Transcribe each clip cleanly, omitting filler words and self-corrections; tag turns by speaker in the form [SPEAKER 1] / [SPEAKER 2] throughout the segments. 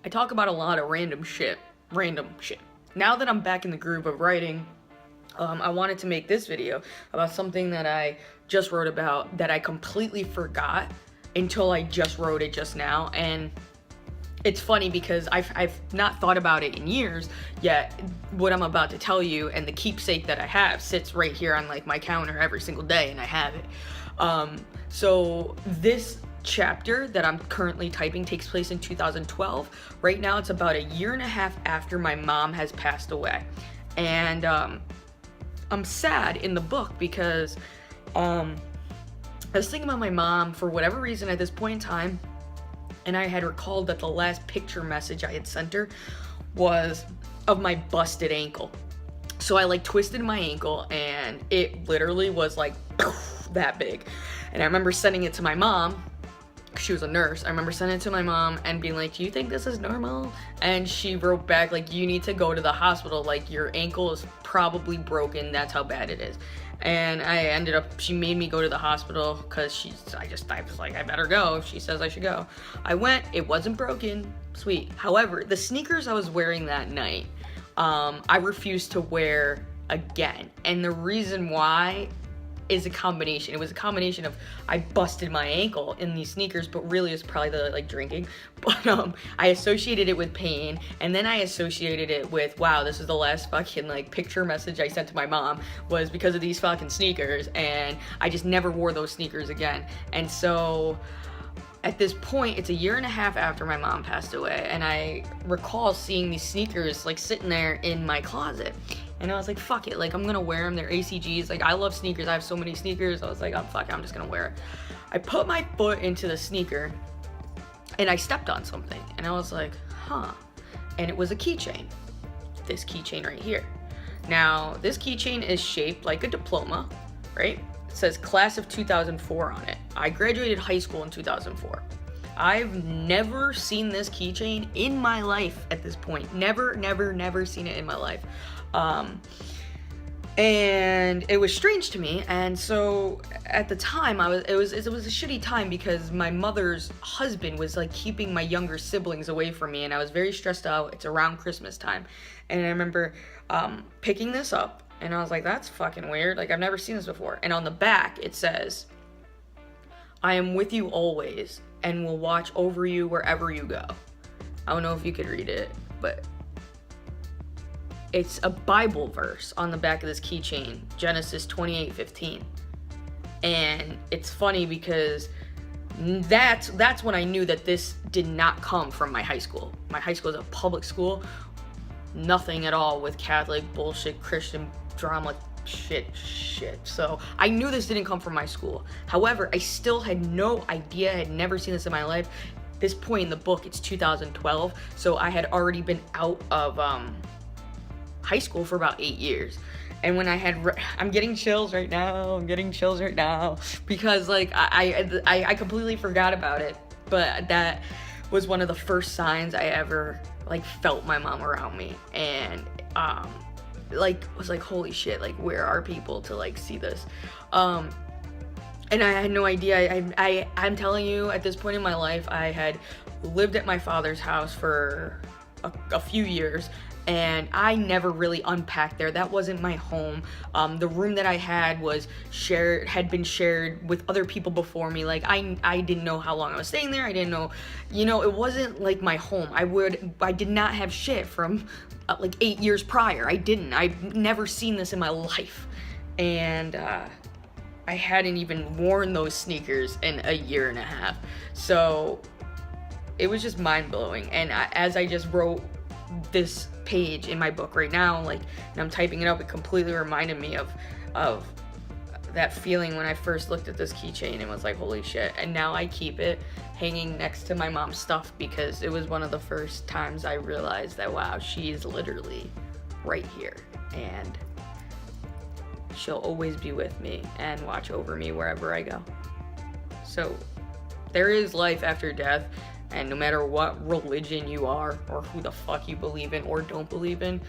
[SPEAKER 1] I talk about a lot of random shit. Now that I'm back in the groove of writing, I wanted to make this video about something that I just wrote about that I completely forgot until I just wrote it just now. And it's funny because I've not thought about it in years, yet what I'm about to tell you and the keepsake that I have sits right here on like my counter every single day, and I have it. So this chapter that I'm currently typing takes place in 2012. Right now it's about a year and a half after my mom has passed away. And I'm sad in the book because I was thinking about my mom for whatever reason at this point in time, and I had recalled that the last picture message I had sent her was of my busted ankle. So I like twisted my ankle and it literally was like that big. And I remember sending it to my mom. She was a nurse. I remember sending it to my mom and being like, do you think this is normal? And she wrote back like, you need to go to the hospital. Like, your ankle is probably broken. That's how bad it is. And I ended up, she made me go to the hospital because I was like, I better go. If she says I should go. I went, it wasn't broken, sweet. However, the sneakers I was wearing that night, I refused to wear again. And the reason why is a combination. It was a combination of I busted my ankle in these sneakers, but really it's probably the like drinking. But I associated it with pain, and then I associated it with, wow, this is the last fucking like picture message I sent to my mom was because of these fucking sneakers, and I just never wore those sneakers again. And so at this point, it's a year and a half after my mom passed away, and I recall seeing these sneakers like sitting there in my closet. And I was like, fuck it, like I'm gonna wear them, they're ACGs, like I love sneakers, I have so many sneakers. I was like, oh fuck it, I'm just gonna wear it. I put my foot into the sneaker and I stepped on something and I was like, huh. And it was a keychain, this keychain right here. Now, this keychain is shaped like a diploma, right? It says class of 2004 on it. I graduated high school in 2004. I've never seen this keychain in my life at this point. Never seen it in my life. And it was strange to me, and so at the time it was a shitty time because my mother's husband was like keeping my younger siblings away from me, and I was very stressed out. It's around Christmas time, and I remember picking this up, and I was like, that's fucking weird, like I've never seen this before. And on the back it says, I am with you always and will watch over you wherever you go. I don't know if you could read it, but it's a Bible verse on the back of this keychain, Genesis 28:15. And it's funny because that's when I knew that this did not come from my high school. My high school is a public school, nothing at all with Catholic bullshit, Christian drama, shit. So I knew this didn't come from my school. However, I still had no idea, I had never seen this in my life. This point in the book, it's 2012, so I had already been out of high school for about 8 years. And when I had I'm getting chills right now because like I completely forgot about it, but that was one of the first signs I ever like felt my mom around me, and like was like, holy shit, like where are people to like see this? And I had no idea. I'm telling you, at this point in my life, I had lived at my father's house for a few years, and I never really unpacked there. That wasn't my home. The room that I had had been shared with other people before me. Like I didn't know how long I was staying there. I didn't know, it wasn't like my home. I did not have shit from like 8 years prior. I've never seen this in my life. And I hadn't even worn those sneakers in a year and a half. So it was just mind-blowing. And as I just wrote this page in my book right now, like, and I'm typing it up, it completely reminded me of that feeling when I first looked at this keychain and was like, holy shit. And now I keep it hanging next to my mom's stuff because it was one of the first times I realized that, wow, she is literally right here, and she'll always be with me and watch over me wherever I go. So there is life after death. And no matter what religion you are, or who the fuck you believe in or don't believe in,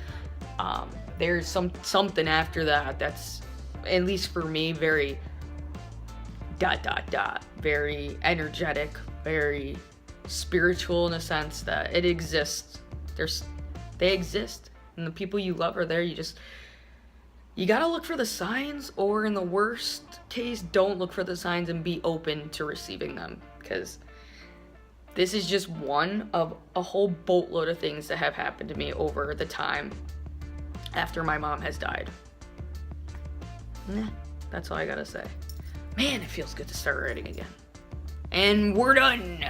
[SPEAKER 1] there's something after that that's, at least for me, very ... very energetic, very spiritual in a sense that it exists. They exist, and the people you love are there. You gotta look for the signs, or in the worst case, don't look for the signs and be open to receiving them, because this is just one of a whole boatload of things that have happened to me over the time after my mom has died. That's all I gotta say. Man, it feels good to start writing again. And we're done!